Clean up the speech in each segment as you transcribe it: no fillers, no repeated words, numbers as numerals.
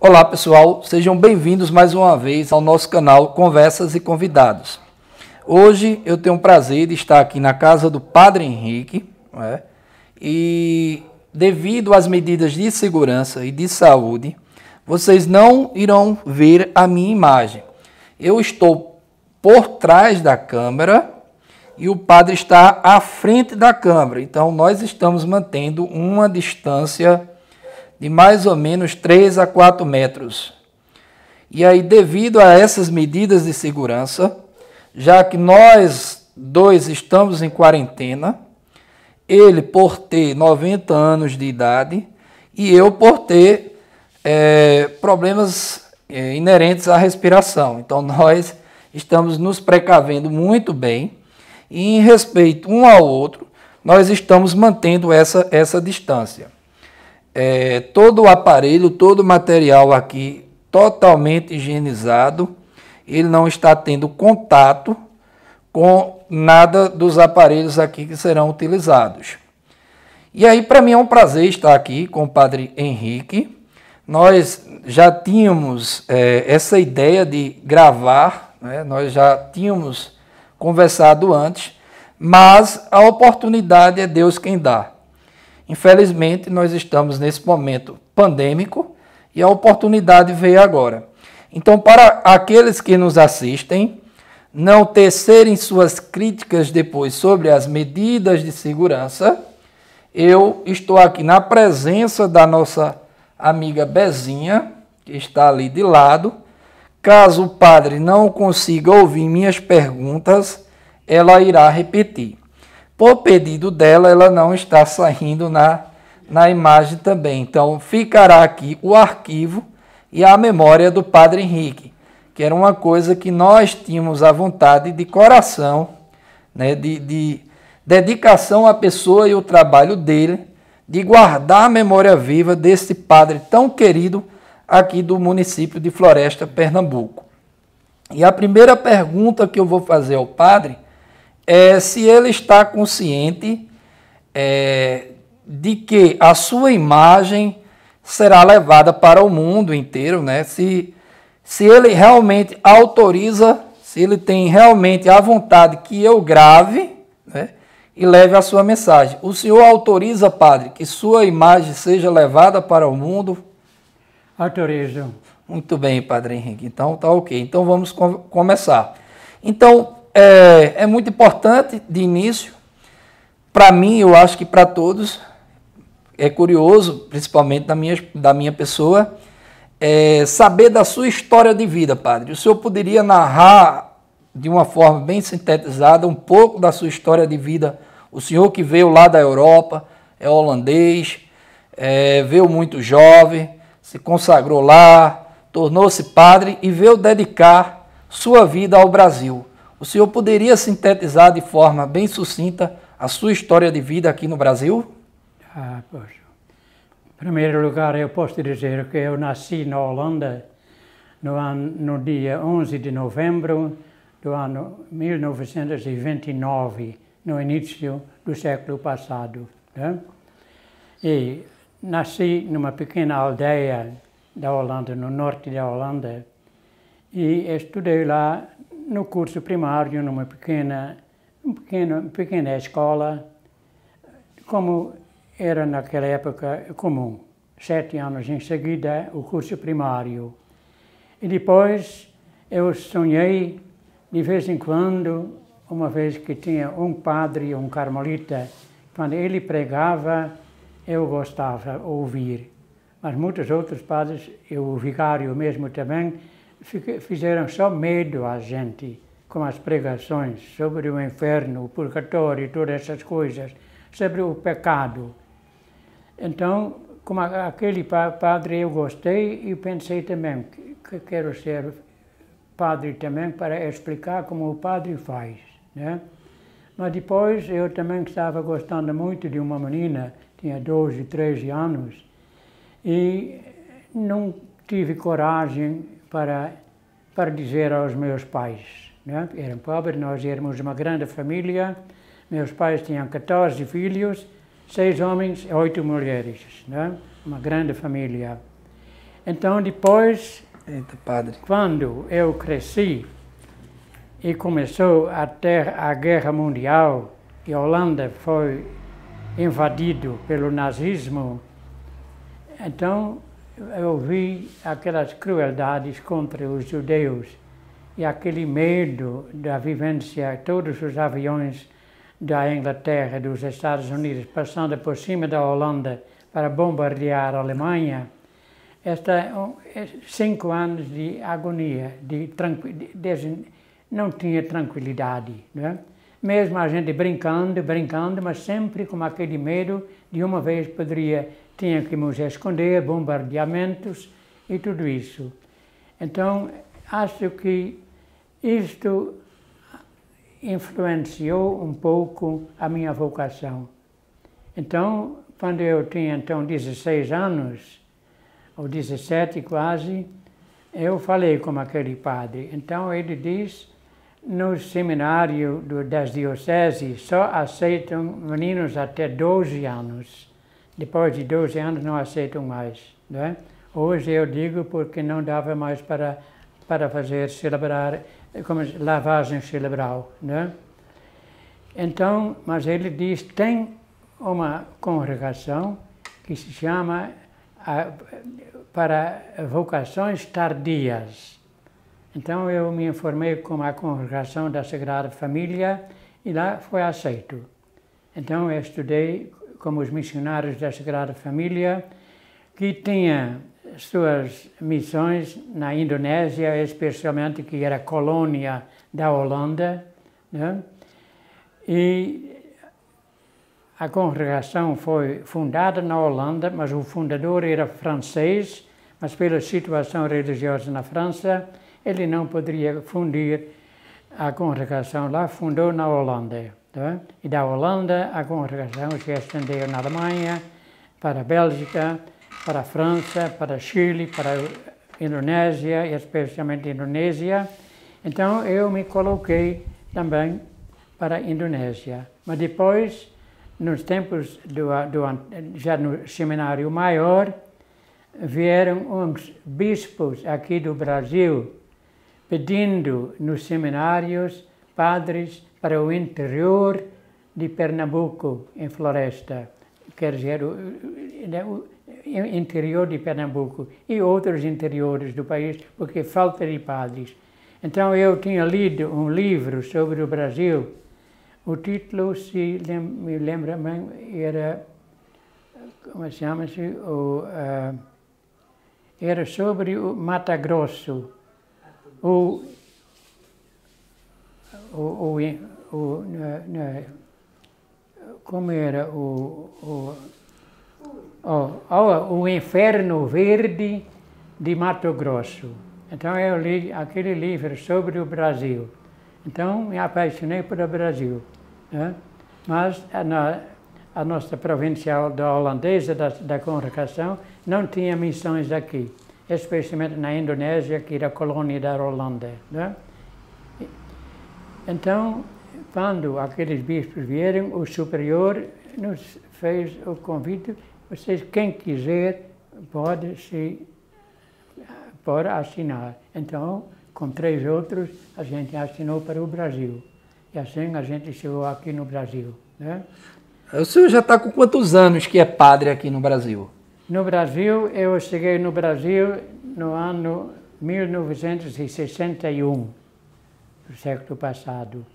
Olá pessoal, sejam bem-vindos mais uma vez ao nosso canal Conversas e Convidados. Hoje eu tenho o prazer de estar aqui na casa do Padre Henrique, né? E devido às medidas de segurança e de saúde, vocês não irão ver a minha imagem. Eu estou por trás da câmera e o padre está à frente da câmera, então nós estamos mantendo uma distância de mais ou menos 3 a 4 metros. E aí, devido a essas medidas de segurança, já que nós dois estamos em quarentena, ele por ter 90 anos de idade e eu por ter problemas inerentes à respiração. Então, nós estamos nos precavendo muito bem e, em respeito um ao outro, nós estamos mantendo essa distância. Todo o aparelho, todo o material aqui totalmente higienizado, ele não está tendo contato com nada dos aparelhos aqui que serão utilizados. E aí, para mim é um prazer estar aqui com o Padre Henrique. Nós já tínhamos essa ideia de gravar, né? Nós já tínhamos conversado antes, mas a oportunidade é Deus quem dá. Infelizmente, nós estamos nesse momento pandêmico e a oportunidade veio agora. Então, para aqueles que nos assistem, não tecerem suas críticas depois sobre as medidas de segurança, eu estou aqui na presença da nossa amiga Bezinha, que está ali de lado. Caso o padre não consiga ouvir minhas perguntas, ela irá repetir. Por pedido dela, ela não está saindo na imagem também. Então, ficará aqui o arquivo e a memória do Padre Henrique, que era uma coisa que nós tínhamos a vontade de coração, né, de dedicação à pessoa e o trabalho dele, de guardar a memória viva desse padre tão querido aqui do município de Floresta, Pernambuco. E a primeira pergunta que eu vou fazer ao padre é se ele está consciente de que a sua imagem será levada para o mundo inteiro, né? Se ele realmente autoriza, se ele tem realmente a vontade que eu grave, né, e leve a sua mensagem. O senhor autoriza, padre, que sua imagem seja levada para o mundo? Autorizo. Muito bem, Padre Henrique. Então, tá ok. Então, vamos começar. Então, é muito importante, de início, para mim, eu acho que para todos, é curioso, principalmente da minha pessoa, saber da sua história de vida, padre. O senhor poderia narrar, de uma forma bem sintetizada, um pouco da sua história de vida? O senhor que veio lá da Europa, é holandês, veio muito jovem, se consagrou lá, tornou-se padre e veio dedicar sua vida ao Brasil. O senhor poderia sintetizar de forma bem sucinta a sua história de vida aqui no Brasil? Pois. Em primeiro lugar, eu posso dizer que eu nasci na Holanda no dia 11 de novembro do ano 1929, no início do século passado, né? E nasci numa pequena aldeia da Holanda, no norte da Holanda, e estudei lá no curso primário, numa pequena escola, como era naquela época comum. 7 anos em seguida, o curso primário. E depois eu sonhei, de vez em quando, uma vez que tinha um padre, um carmelita, quando ele pregava, eu gostava de ouvir. Mas muitos outros padres, o vigário mesmo também, fizeram só medo à gente, com as pregações sobre o inferno, o purgatório e todas essas coisas, sobre o pecado. Então, como aquele padre eu gostei e pensei também que quero ser padre também para explicar como o padre faz, né? Mas depois eu também estava gostando muito de uma menina, tinha 12, 13 anos, e não tive coragem para dizer aos meus pais, né? Eram pobres, nós éramos uma grande família, meus pais tinham 14 filhos, 6 homens e 8 mulheres, né? Uma grande família. Então, depois, Eita, padre. quando eu cresci e começou a Guerra Mundial e a Holanda foi invadido pelo nazismo, então eu vi aquelas crueldades contra os judeus e aquele medo da vivência, todos os aviões da Inglaterra, dos Estados Unidos, passando por cima da Holanda para bombardear a Alemanha. 5 anos de agonia, não tinha tranquilidade, não é? Mesmo a gente brincando, mas sempre com aquele medo de uma vez tinha que nos esconder, bombardeamentos e tudo isso. Então, acho que isto influenciou um pouco a minha vocação. Então, quando eu tinha 16 anos, ou 17 quase, eu falei com aquele padre. Então ele diz, no seminário das dioceses só aceitam meninos até 12 anos. Depois de 12 anos não aceitam mais. Não é? Hoje eu digo porque não dava mais para fazer como lavagem cerebral. Não é? Então, mas ele diz, tem uma congregação que se chama para vocações tardias. Então eu me informei com a congregação da Sagrada Família e lá foi aceito. Então eu estudei como os missionários da Sagrada Família, que tinha suas missões na Indonésia, especialmente que era colônia da Holanda, né? E a congregação foi fundada na Holanda, mas o fundador era francês, mas pela situação religiosa na França, ele não poderia fundir a congregação lá, fundou na Holanda. Tá? E da Holanda a congregação se estendeu na Alemanha, para a Bélgica, para a França, para a Chile, para a Indonésia, especialmente a Indonésia. Então eu me coloquei também para a Indonésia. Mas depois, nos tempos já no seminário maior, vieram uns bispos aqui do Brasil pedindo nos seminários padres para o interior de Pernambuco, em Floresta, quer dizer, o interior de Pernambuco e outros interiores do país, porque falta de padres. Então eu tinha lido um livro sobre o Brasil. O título, se me lembra bem, era, como se chama-se? Era sobre o Mato Grosso. Como era? O Inferno Verde de Mato Grosso. Então eu li aquele livro sobre o Brasil. Então me apaixonei pelo Brasil. Né? Mas a nossa provincial da holandesa, da congregação, não tinha missões aqui, especialmente na Indonésia, que era a colônia da Holanda. Né? Então, quando aqueles bispos vieram, o superior nos fez o convite, vocês, quem quiser, pode assinar. Então, com 3 outros, a gente assinou para o Brasil. E assim a gente chegou aqui no Brasil. Né? O senhor já está com quantos anos que é padre aqui no Brasil? No Brasil, eu cheguei no Brasil no ano 1961, do século passado.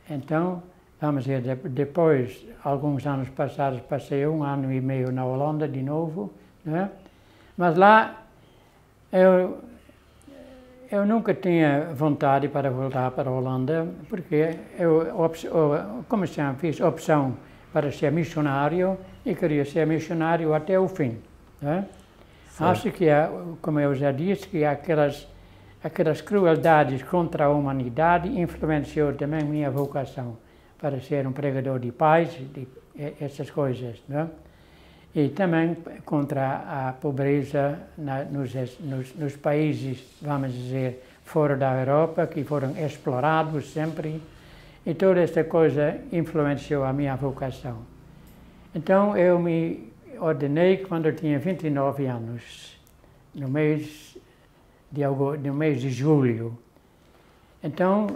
Então, vamos dizer, depois, alguns anos passados, passei 1 ano e meio na Holanda de novo. Né? Mas lá, eu nunca tinha vontade para voltar para a Holanda, porque como se chama, fiz opção para ser missionário e queria ser missionário até o fim. Né? Acho que, como eu já disse, que aquelas crueldades contra a humanidade influenciou também minha vocação para ser um pregador de paz, essas coisas. Né? E também contra a pobreza nos países, vamos dizer, fora da Europa, que foram explorados sempre. E toda esta coisa influenciou a minha vocação. Então eu me ordenei quando eu tinha 29 anos. no mês no mês de julho. Então,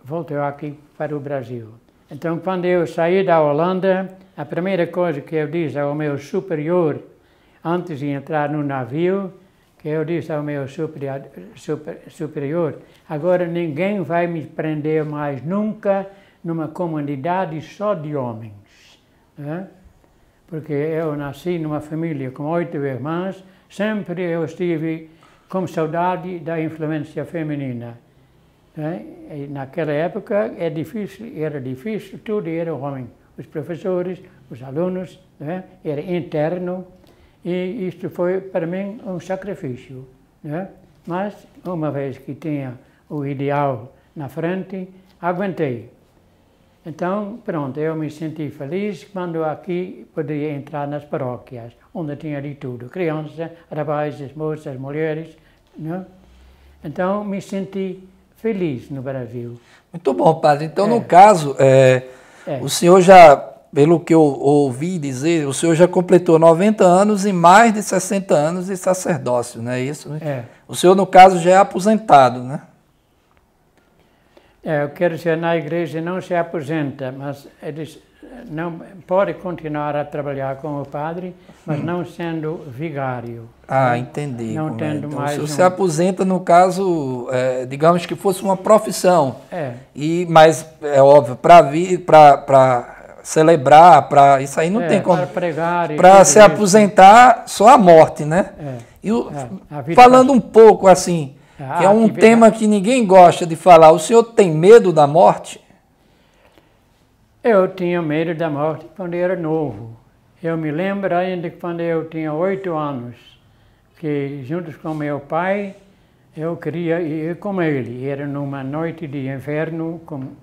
voltei aqui para o Brasil. Então, quando eu saí da Holanda, a primeira coisa que eu disse ao meu superior, antes de entrar no navio, que eu disse ao meu superior, agora ninguém vai me prender mais nunca numa comunidade só de homens. Né? Porque eu nasci numa família com 8 irmãs, sempre eu estive com saudade da influência feminina. Né? E naquela época era difícil, tudo era homem. Os professores, os alunos, né? Era interno, e isto foi para mim um sacrifício. Né? Mas, uma vez que tinha o ideal na frente, aguentei. Então, pronto, eu me senti feliz quando aqui podia entrar nas paróquias, onde tinha de tudo, crianças, rapazes, moças, mulheres, né? Então, me senti feliz no Brasil. Muito bom, padre. Então, no caso, o senhor já, pelo que eu ouvi dizer, o senhor já completou 90 anos e mais de 60 anos de sacerdócio, não é isso? É. O senhor, no caso, já é aposentado, né? Eu quero dizer, na igreja não se aposenta, mas eles não pode continuar a trabalhar como padre, mas não sendo vigário. Ah, entendi. Não tendo então, mais o senhor se aposenta, no caso, digamos que fosse uma profissão. É. Mas, é óbvio, para celebrar, isso aí não tem como. Para pregar. Para se aposentar, só a morte, né? Falando um pouco assim, que é um tema que ninguém gosta de falar, o senhor tem medo da morte? Eu tinha medo da morte quando eu era novo. Eu me lembro ainda que quando eu tinha 8 anos, que juntos com meu pai, eu queria ir com ele. Era numa noite de inverno, com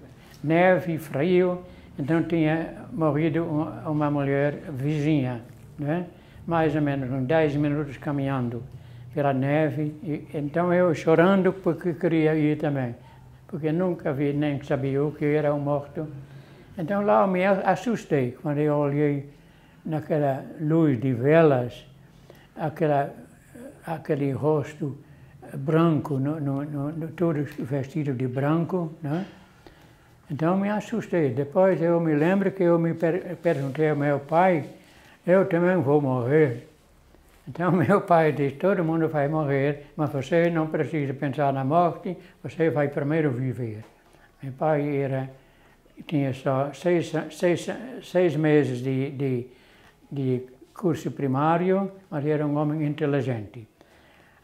neve e frio, então tinha morrido uma mulher vizinha, né? Mais ou menos uns 10 minutos caminhando pela neve. Então eu chorando porque queria ir também, porque nunca vi, nem sabia o que era um morto. Então lá eu me assustei quando eu olhei naquela luz de velas, aquele rosto branco, todos vestidos de branco, né? Então me assustei. Depois eu me lembro que eu me perguntei ao meu pai, eu também vou morrer. Então meu pai disse, todo mundo vai morrer, mas você não precisa pensar na morte, você vai primeiro viver. Meu pai tinha só 6 meses de curso primário, mas era um homem inteligente.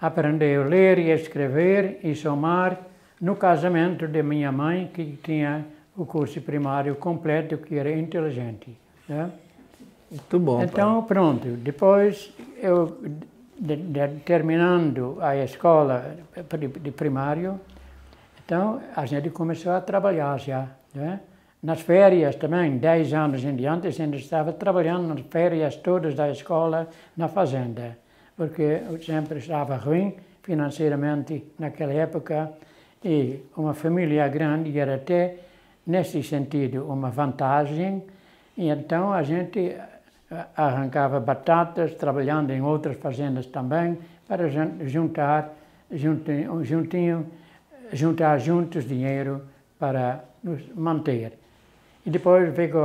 Aprendeu a ler e escrever e somar no casamento de minha mãe, que tinha o curso primário completo, que era inteligente. Né? Muito bom. Então, pronto. Depois, eu, terminando a escola de primário, então a gente começou a trabalhar já. Né? Nas férias também, 10 anos em diante, a gente estava trabalhando nas férias todas da escola na fazenda, porque eu sempre estava ruim financeiramente naquela época, e uma família grande era até, nesse sentido, uma vantagem, e então a gente arrancava batatas, trabalhando em outras fazendas também, para juntar juntos dinheiro para nos manter. E depois veio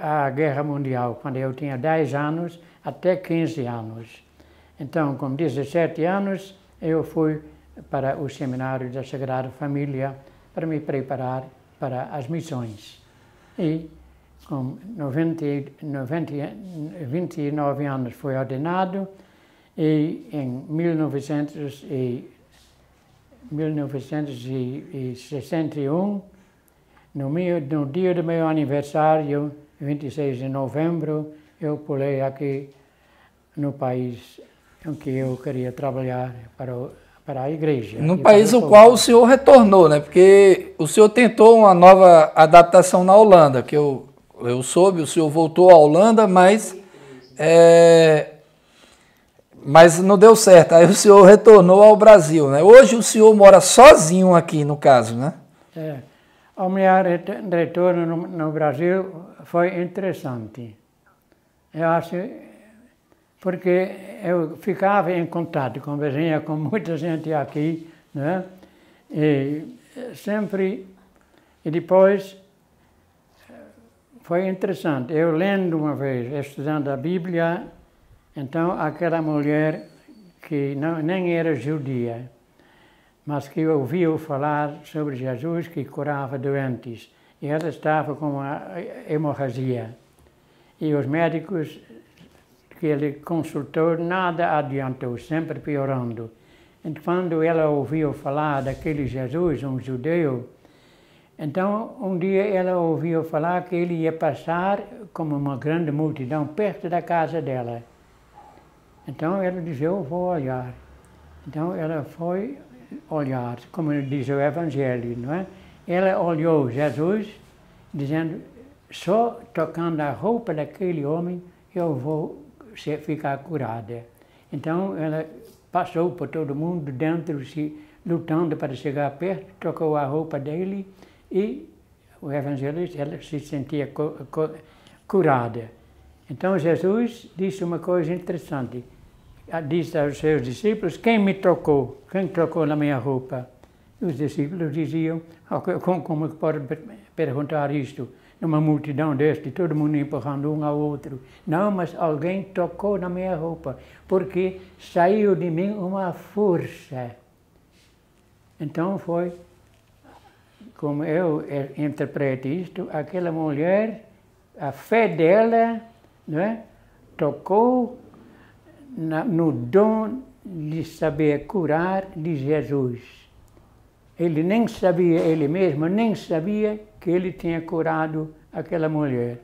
a Guerra Mundial, quando eu tinha 10 anos até 15 anos. Então, com 17 anos, eu fui para o Seminário da Sagrada Família para me preparar para as missões. E com 29 anos fui ordenado, e em 1961, no dia do meu aniversário, 26 de novembro, eu pulei aqui no país em que eu queria trabalhar para a igreja. No país o qual o senhor retornou, né? Porque o senhor tentou uma nova adaptação na Holanda, que eu soube, o senhor voltou à Holanda, mas não deu certo. Aí o senhor retornou ao Brasil, né? Hoje o senhor mora sozinho aqui, no caso, né? O meu retorno no Brasil foi interessante. Eu acho, porque eu ficava em contato com vizinha, com muita gente aqui, né? E sempre, e depois foi interessante, eu lendo uma vez, estudando a Bíblia, então aquela mulher que nem era judia, mas que ouviu falar sobre Jesus que curava doentes, e ela estava com uma hemorragia, e os médicos que ele consultou, nada adiantou, sempre piorando. E quando ela ouviu falar daquele Jesus, um judeu, então um dia ela ouviu falar que ele ia passar como uma grande multidão perto da casa dela. Então ela disse, eu vou olhar. Então ela foi olhar, como diz o Evangelho, não é? Ela olhou Jesus, dizendo, só tocando a roupa daquele homem eu vou ficar curada. Então ela passou por todo mundo dentro, lutando para chegar perto, tocou a roupa dele e o evangelista, ela se sentia curada. Então Jesus disse uma coisa interessante. Disse aos seus discípulos, quem me tocou? Quem tocou na minha roupa? E os discípulos diziam, como pode perguntar isto? Numa multidão deste, todo mundo empurrando um ao outro. Não, mas alguém tocou na minha roupa, porque saiu de mim uma força. Então foi, como eu interpreto isto, aquela mulher, a fé dela, né, tocou no dom de saber curar de Jesus. Ele nem sabia, ele mesmo nem sabia que ele tinha curado aquela mulher.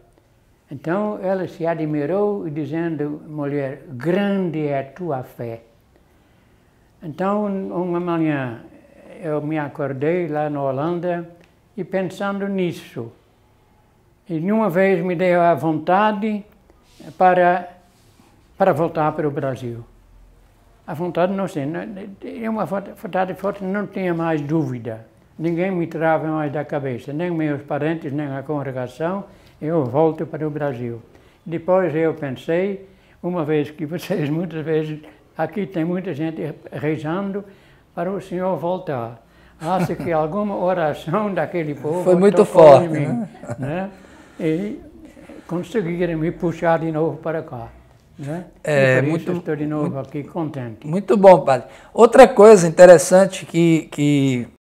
Então ela se admirou, dizendo, mulher, grande é a tua fé. Então uma manhã eu me acordei lá na Holanda e pensando nisso. E numa vez me deu a vontade para voltar para o Brasil. A vontade, não sei, é uma vontade forte, não tinha mais dúvida. Ninguém me tirava mais da cabeça, nem meus parentes, nem a congregação, eu volto para o Brasil. Depois eu pensei, uma vez que vocês muitas vezes, aqui tem muita gente rezando para o Senhor voltar. Acho que alguma oração daquele povo foi muito forte, em mim, né? E conseguiram me puxar de novo para cá. Né? E por isso estou de novo aqui contente. Muito bom, padre. Outra coisa interessante que